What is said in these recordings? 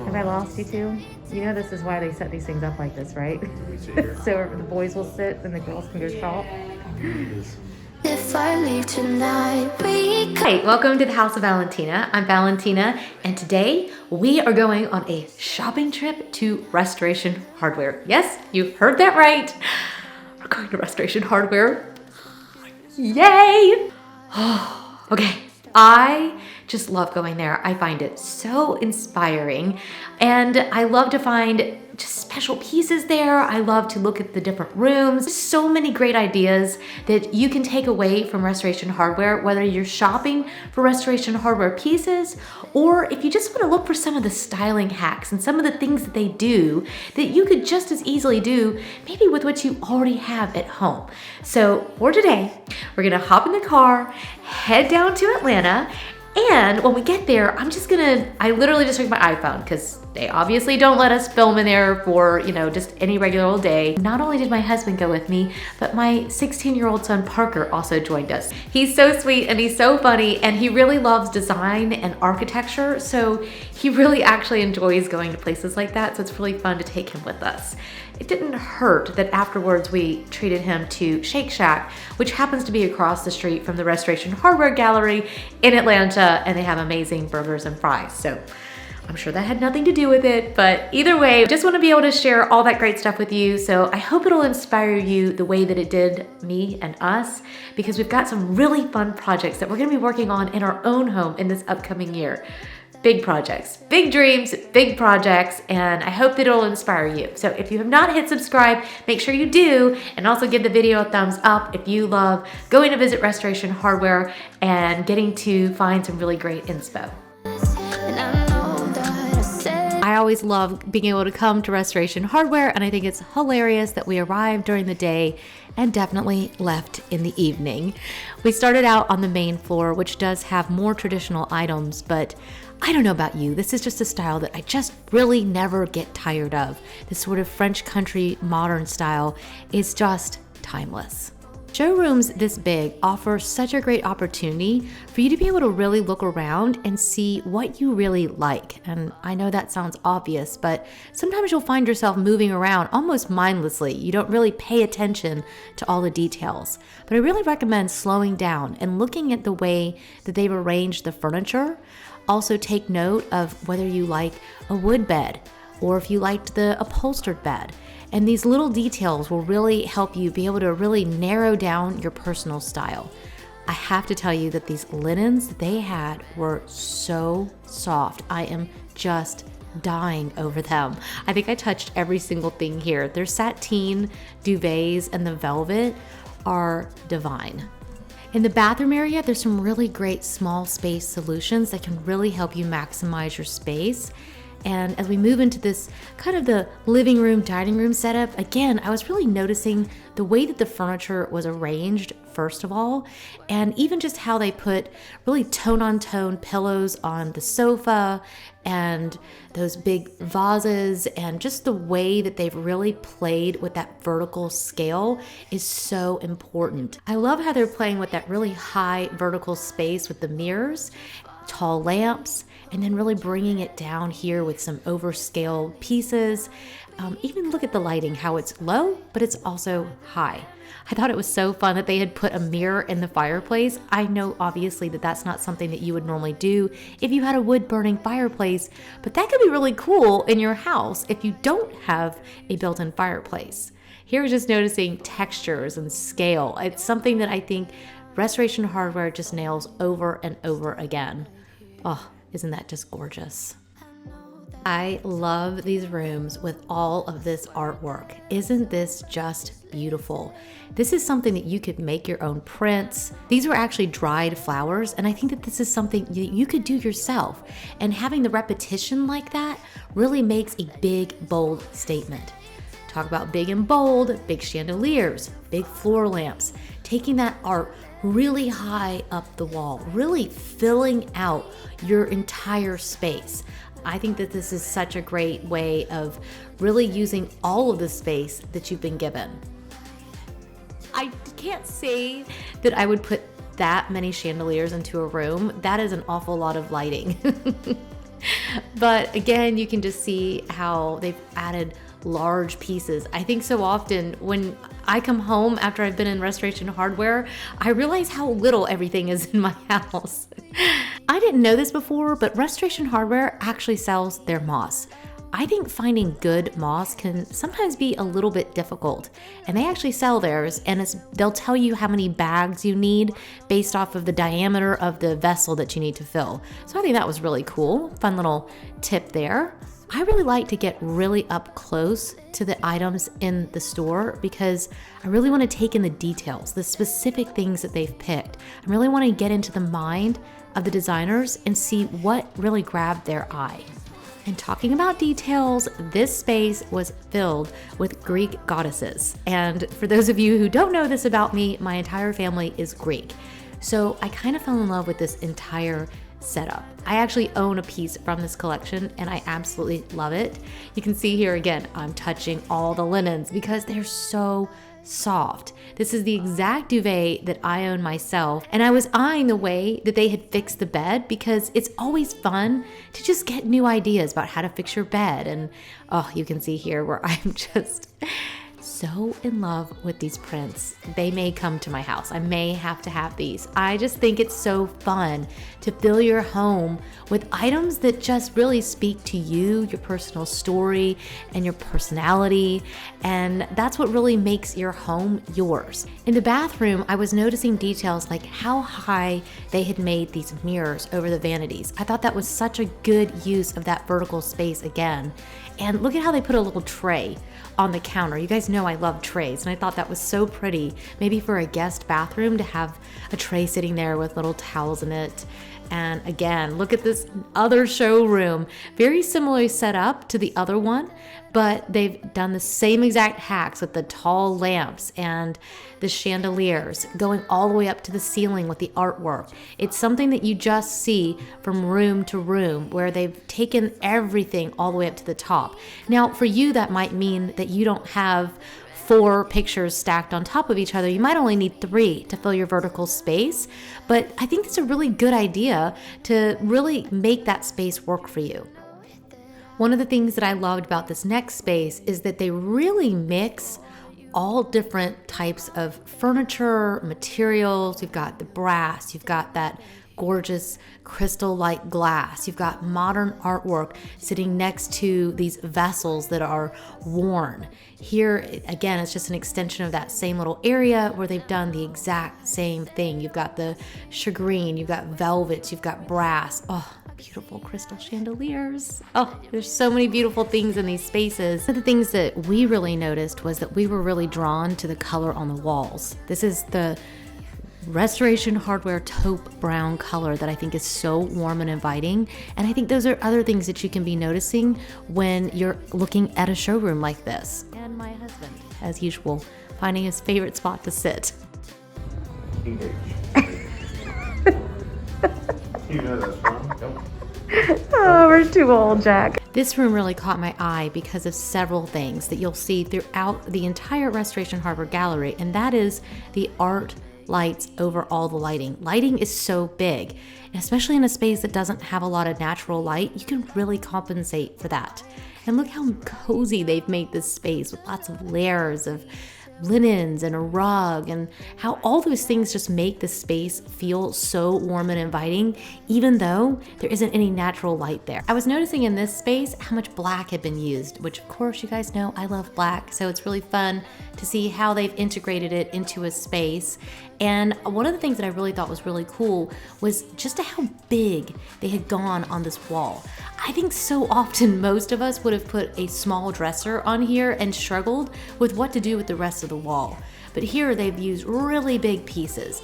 Have I lost you too? You know this is why they set these things up like this, right? So the boys will sit and the girls can go shop. If I leave tonight, Hey, welcome to the House of Valentina. I'm Valentina, and today we are going on a shopping trip to Restoration Hardware. Yes, you heard that right. We're going to Restoration Hardware. Yay! Okay, I just love going there. I find it so inspiring, and I love to find just special pieces there. I love to look at the different rooms. So many great ideas that you can take away from Restoration Hardware, whether you're shopping for Restoration Hardware pieces, or if you just want to look for some of the styling hacks and some of the things that they do that you could just as easily do maybe with what you already have at home. So for today, we're gonna hop in the car, head down to Atlanta, and when we get there, I literally just took my iPhone because they obviously don't let us film in there for, just any regular old day. Not only did my husband go with me, but my 16-year-old son Parker also joined us. He's so sweet and he's so funny, and he really loves design and architecture, so he really actually enjoys going to places like that, so it's really fun to take him with us. It didn't hurt that afterwards we treated him to Shake Shack, which happens to be across the street from the Restoration Hardware Gallery in Atlanta, and they have amazing burgers and fries. So I'm sure that had nothing to do with it, but either way, just want to be able to share all that great stuff with you. So I hope it'll inspire you the way that it did me and us, because we've got some really fun projects that we're going to be working on in our own home in this upcoming year. Big projects, big dreams, big projects, and I hope that it'll inspire you. So if you have not hit subscribe, make sure you do, and also give the video a thumbs up if you love going to visit Restoration Hardware and getting to find some really great inspo. I always love being able to come to Restoration Hardware, and I think it's hilarious that we arrived during the day and definitely left in the evening. We started out on the main floor, which does have more traditional items, but I don't know about you, this is just a style that I just really never get tired of. This sort of French country modern style is just timeless. Showrooms this big offer such a great opportunity for you to be able to really look around and see what you really like. And I know that sounds obvious, but sometimes you'll find yourself moving around almost mindlessly. You don't really pay attention to all the details. But I really recommend slowing down and looking at the way that they've arranged the furniture. Also take note of whether you like a wood bed or if you liked the upholstered bed. And these little details will really help you be able to really narrow down your personal style. I have to tell you that these linens that they had were so soft. I am just dying over them. I think I touched every single thing here. Their sateen duvets and the velvet are divine. In the bathroom area, there's some really great small space solutions that can really help you maximize your space. And as we move into this kind of the living room, dining room setup, again, I was really noticing the way that the furniture was arranged, first of all, and even just how they put really tone-on-tone pillows on the sofa and those big vases, and just the way that they've really played with that vertical scale is so important. I love how they're playing with that really high vertical space with the mirrors, tall lamps, and then really bringing it down here with some overscale pieces. Even look at the lighting, how it's low, but it's also high. I thought it was so fun that they had put a mirror in the fireplace. I know obviously that that's not something that you would normally do if you had a wood burning fireplace, but that could be really cool in your house if you don't have a built-in fireplace. Here we're just noticing textures and scale. It's something that I think Restoration Hardware just nails over and over again. Oh, isn't that just gorgeous? I love these rooms with all of this artwork. Isn't this just beautiful? This is something that you could make your own prints. These were actually dried flowers, and I think that this is something that you could do yourself. And having the repetition like that really makes a big, bold statement. Talk about big and bold, big chandeliers, big floor lamps, taking that art really high up the wall, really filling out your entire space. I think that this is such a great way of really using all of the space that you've been given. I can't say that I would put that many chandeliers into a room. That is an awful lot of lighting. But again, you can just see how they've added large pieces. I think so often when I come home after I've been in Restoration Hardware, I realize how little everything is in my house. I didn't know this before, but Restoration Hardware actually sells their moss. I think finding good moss can sometimes be a little bit difficult, and they actually sell theirs, and they'll tell you how many bags you need based off of the diameter of the vessel that you need to fill. So I think that was really cool. Fun little tip there. I really like to get really up close to the items in the store because I really want to take in the details, the specific things that they've picked. I really want to get into the mind of the designers and see what really grabbed their eye. And talking about details, this space was filled with Greek goddesses. And for those of you who don't know this about me, my entire family is Greek. So I kind of fell in love with this entire setup. I actually own a piece from this collection and I absolutely love it. You can see here again, I'm touching all the linens because they're so soft. This is the exact duvet that I own myself, and I was eyeing the way that they had fixed the bed because it's always fun to just get new ideas about how to fix your bed. And oh, you can see here where I'm just so in love with these prints. They may come to my house. I may have to have these. I just think it's so fun to fill your home with items that just really speak to you, your personal story, and your personality. And that's what really makes your home yours. In the bathroom, I was noticing details like how high they had made these mirrors over the vanities. I thought that was such a good use of that vertical space again. And look at how they put a little tray on the counter. You guys know I love trays, and I thought that was so pretty. Maybe for a guest bathroom to have a tray sitting there with little towels in it. And again, look at this other showroom. Very similarly set up to the other one, but they've done the same exact hacks with the tall lamps and the chandeliers going all the way up to the ceiling with the artwork. It's something that you just see from room to room where they've taken everything all the way up to the top. Now, for you, that might mean that you don't have 4 pictures stacked on top of each other. You might only need 3 to fill your vertical space, but I think it's a really good idea to really make that space work for you. One of the things that I loved about this next space is that they really mix all different types of furniture, materials. You've got the brass, you've got that gorgeous crystal-like glass. You've got modern artwork sitting next to these vessels that are worn. Here, again, it's just an extension of that same little area where they've done the exact same thing. You've got the shagreen, you've got velvets, you've got brass. Oh, beautiful crystal chandeliers. Oh, there's so many beautiful things in these spaces. One of the things that we really noticed was that we were really drawn to the color on the walls. This is the Restoration Hardware taupe brown color that I think is so warm and inviting. And I think those are other things that you can be noticing when you're looking at a showroom like this. And my husband, as usual, finding his favorite spot to sit. Engage. You know that's wrong. Nope. Oh, we're too old, Jack. This room really caught my eye because of several things that you'll see throughout the entire Restoration Hardware gallery, and that is the art lights over all the lighting. Lighting is so big, and especially in a space that doesn't have a lot of natural light, you can really compensate for that. And look how cozy they've made this space with lots of layers of linens and a rug, and how all those things just make the space feel so warm and inviting, even though there isn't any natural light there. I was noticing in this space how much black had been used, which of course you guys know I love black, so it's really fun to see how they've integrated it into a space. And one of the things that I really thought was really cool was just how big they had gone on this wall. I think so often most of us would have put a small dresser on here and struggled with what to do with the rest of the wall. But here they've used really big pieces.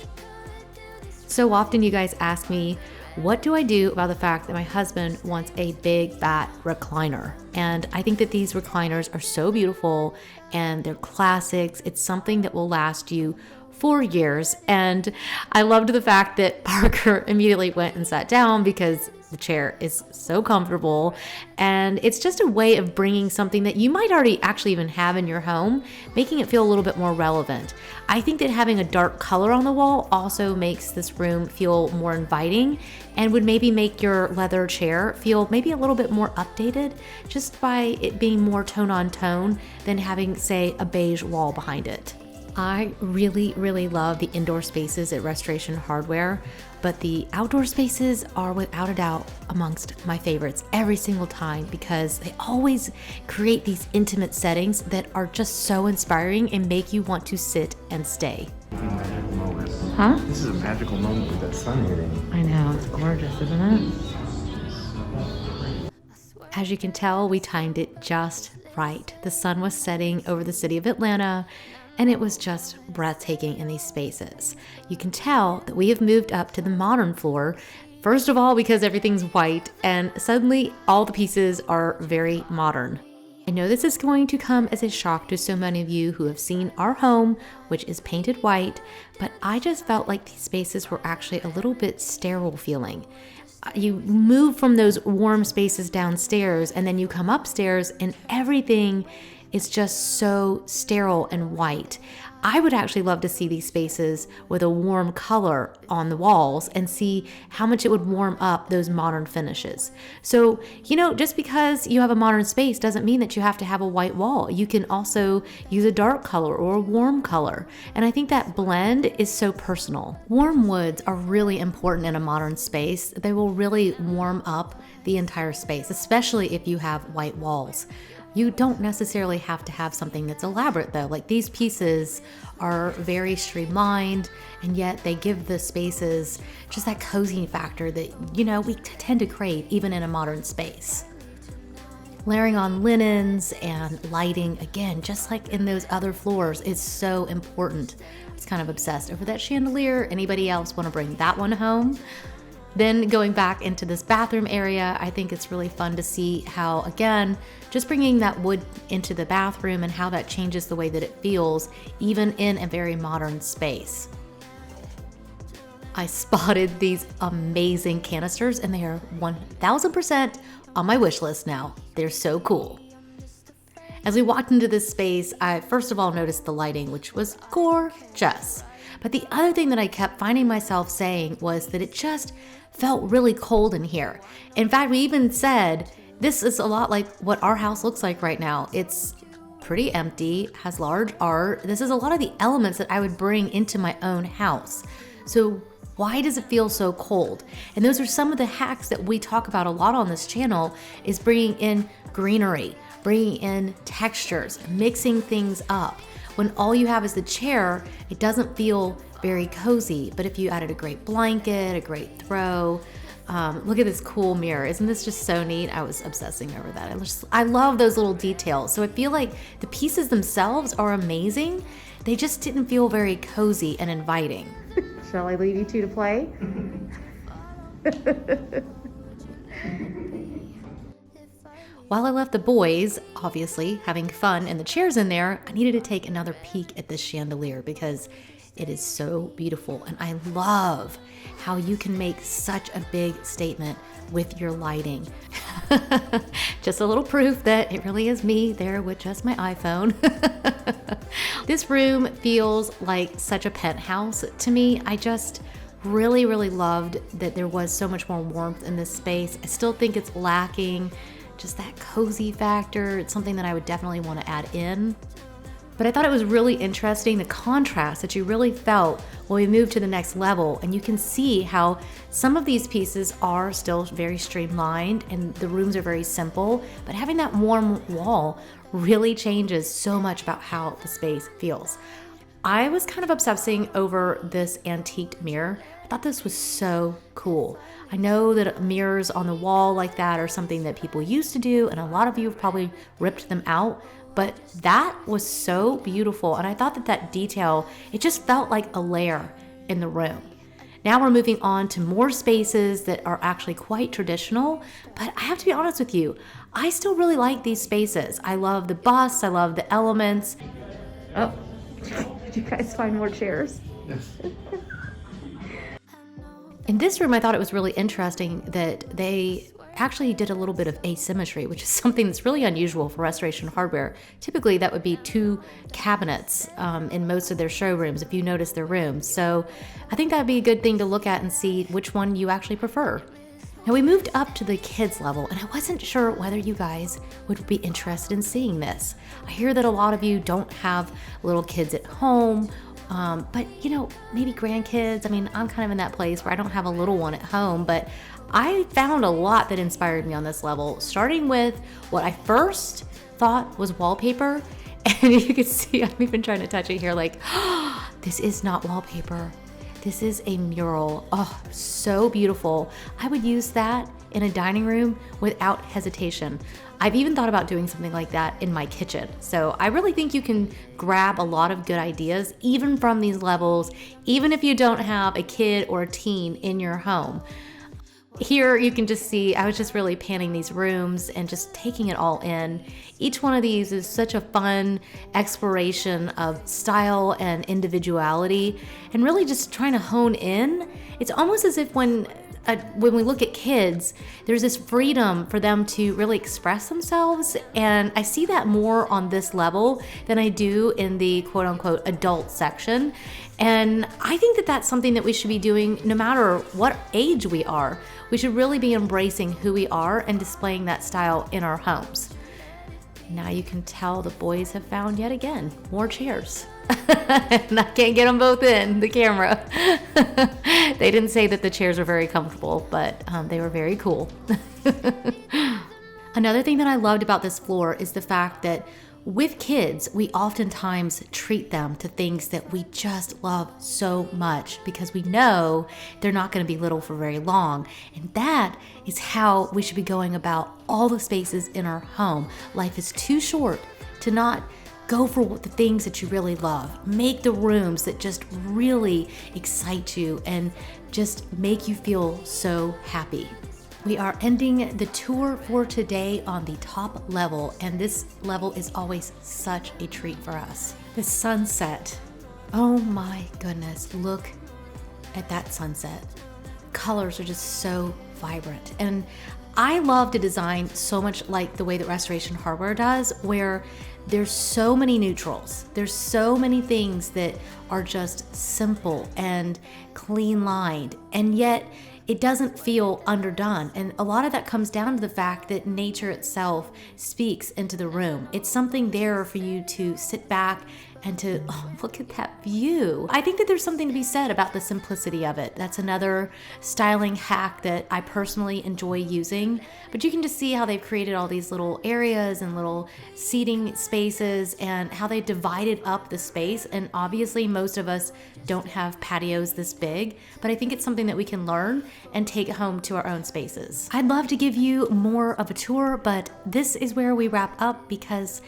So often you guys ask me, what do I do about the fact that my husband wants a big fat recliner? And I think that these recliners are so beautiful and they're classics. It's something that will last you 4 years. And I loved the fact that Parker immediately went and sat down because The chair is so comfortable, and it's just a way of bringing something that you might already actually even have in your home, making it feel a little bit more relevant. I think that having a dark color on the wall also makes this room feel more inviting and would maybe make your leather chair feel maybe a little bit more updated just by it being more tone on tone than having, say, a beige wall behind it. I really love the indoor spaces at Restoration Hardware, but the outdoor spaces are without a doubt amongst my favorites every single time because they always create these intimate settings that are just so inspiring and make you want to sit and stay. Magical moment. Huh? This is a magical moment with that sun hitting. I know, it's gorgeous, isn't it? As you can tell, we timed it just right. The sun was setting over the city of Atlanta, and it was just breathtaking in these spaces. You can tell that we have moved up to the modern floor, first of all because everything's white, and suddenly all the pieces are very modern. I know this is going to come as a shock to so many of you who have seen our home, which is painted white, but I just felt like these spaces were actually a little bit sterile feeling. You move from those warm spaces downstairs, and then you come upstairs, and everything is just so sterile and white. I would actually love to see these spaces with a warm color on the walls and see how much it would warm up those modern finishes. So, just because you have a modern space doesn't mean that you have to have a white wall. You can also use a dark color or a warm color. And I think that blend is so personal. Warm woods are really important in a modern space. They will really warm up the entire space, especially if you have white walls. You don't necessarily have to have something that's elaborate though. Like these pieces are very streamlined, and yet they give the spaces just that cozy factor that, we tend to crave even in a modern space. Layering on linens and lighting, again, just like in those other floors, is so important. I was kind of obsessed over that chandelier. Anybody else want to bring that one home? Then going back into this bathroom area, I think it's really fun to see how, again, just bringing that wood into the bathroom and how that changes the way that it feels, even in a very modern space. I spotted these amazing canisters, and they are 1000% on my wish list now. They're so cool. As we walked into this space, I first of all noticed the lighting, which was gorgeous. But the other thing that I kept finding myself saying was that it just felt really cold in here. In fact, we even said, this is a lot like what our house looks like right now. It's pretty empty, has large art. This is a lot of the elements that I would bring into my own house. So why does it feel so cold? And those are some of the hacks that we talk about a lot on this channel, is bringing in greenery, bringing in textures, mixing things up. When all you have is the chair, it doesn't feel very cozy. But if you added a great blanket, a great throw, look at this cool mirror. Isn't this just so neat? I was obsessing over that. I love those little details. So I feel like the pieces themselves are amazing. They just didn't feel very cozy and inviting. Shall I leave you two to play? While I left the boys, obviously, having fun in the chairs in there, I needed to take another peek at this chandelier because it is so beautiful. And I love how you can make such a big statement with your lighting. Just a little proof that it really is me there with just my iPhone. This room feels like such a penthouse to me. I just really loved that there was so much more warmth in this space. I still think it's lacking just that cozy factor. It's something that I would definitely want to add in. But I thought it was really interesting, the contrast that you really felt when we moved to the next level. And you can see how some of these pieces are still very streamlined and the rooms are very simple, but having that warm wall really changes so much about how the space feels. I was kind of obsessing over this antiqued mirror. I thought this was so cool. I know that mirrors on the wall like that are something that people used to do, and a lot of you have probably ripped them out, but that was so beautiful. And I thought that detail, it just felt like a layer in the room. Now we're moving on to more spaces that are actually quite traditional, but I have to be honest with you, I still really like these spaces. I love the busts, I love the elements. Oh, did you guys find more chairs? Yes. In this room, I thought it was really interesting that they actually did a little bit of asymmetry, which is something that's really unusual for Restoration Hardware. Typically, that would be two cabinets in most of their showrooms, if you notice their rooms. So I think that'd be a good thing to look at and see which one you actually prefer. Now we moved up to the kids level, and I wasn't sure whether you guys would be interested in seeing this. I hear that a lot of you don't have little kids at home, but you know, maybe grandkids. I mean, I'm kind of in that place where I don't have a little one at home, but I found a lot that inspired me on this level, starting with what I first thought was wallpaper. And you can see, I'm even trying to touch it here, like, oh, this is not wallpaper. This is a mural. Oh, so beautiful. I would use that in a dining room without hesitation. I've even thought about doing something like that in my kitchen. So I really think you can grab a lot of good ideas, even from these levels, even if you don't have a kid or a teen in your home. Here you can just see, I was just really panning these rooms and just taking it all in. Each one of these is such a fun exploration of style and individuality, and really just trying to hone in. It's almost as if when we look at kids, there's this freedom for them to really express themselves, and I see that more on this level than I do in the quote-unquote adult section. And I think that that's something that we should be doing no matter what age we are. We should really be embracing who we are and displaying that style in our homes. Now you can tell the boys have found yet again more chairs. And I can't get them both in the camera. They didn't say that the chairs are very comfortable, but they were very cool. Another thing that I loved about this floor is the fact that with kids, we oftentimes treat them to things that we just love so much because we know they're not going to be little for very long. And that is how we should be going about all the spaces in our home. Life is too short to not go for the things that you really love. Make the rooms that just really excite you and just make you feel so happy. We are ending the tour for today on the top level, and this level is always such a treat for us. The sunset. Oh my goodness, look at that sunset. Colors are just so vibrant. And I love to design so much like the way that Restoration Hardware does, where there's so many neutrals. There's so many things that are just simple and clean lined, and yet it doesn't feel underdone. And a lot of that comes down to the fact that nature itself speaks into the room. It's something there for you to sit back and to, oh, look at that view. I think that there's something to be said about the simplicity of it. That's another styling hack that I personally enjoy using. But you can just see how they've created all these little areas and little seating spaces and how they divided up the space. And obviously most of us don't have patios this big, but I think it's something that we can learn and take home to our own spaces. I'd love to give you more of a tour, but this is where we wrap up because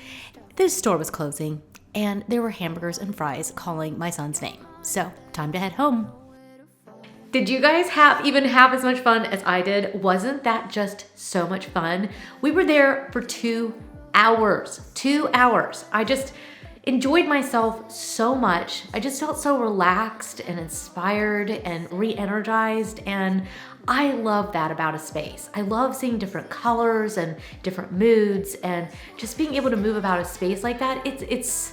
this store was closing and there were hamburgers and fries calling my son's name. So time to head home. Did you guys even have as much fun as I did? Wasn't that just so much fun? We were there for 2 hours. 2 hours. I just enjoyed myself so much. I just felt so relaxed and inspired and re-energized, and I love that about a space. I love seeing different colors and different moods, and just being able to move about a space like that. It's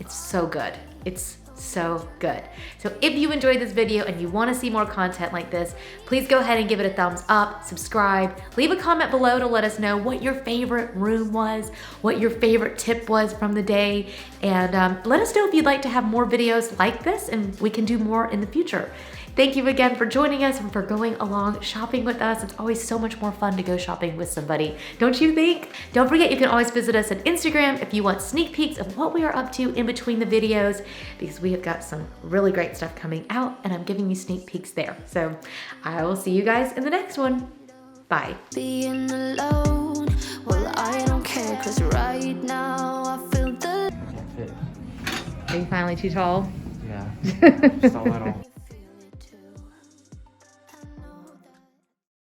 so good. It's so good. So if you enjoyed this video and you want to see more content like this, please go ahead and give it a thumbs up, subscribe, leave a comment below to let us know what your favorite room was, what your favorite tip was from the day, and let us know if you'd like to have more videos like this and we can do more in the future. Thank you again for joining us and for going along shopping with us. It's always so much more fun to go shopping with somebody, don't you think? Don't forget, you can always visit us on Instagram if you want sneak peeks of what we are up to in between the videos, because we have got some really great stuff coming out and I'm giving you sneak peeks there. So I will see you guys in the next one. Bye. Being alone, well, I don't care, 'cause right now I feel the... Can't fit. Are you finally too tall? Yeah. Just all that all.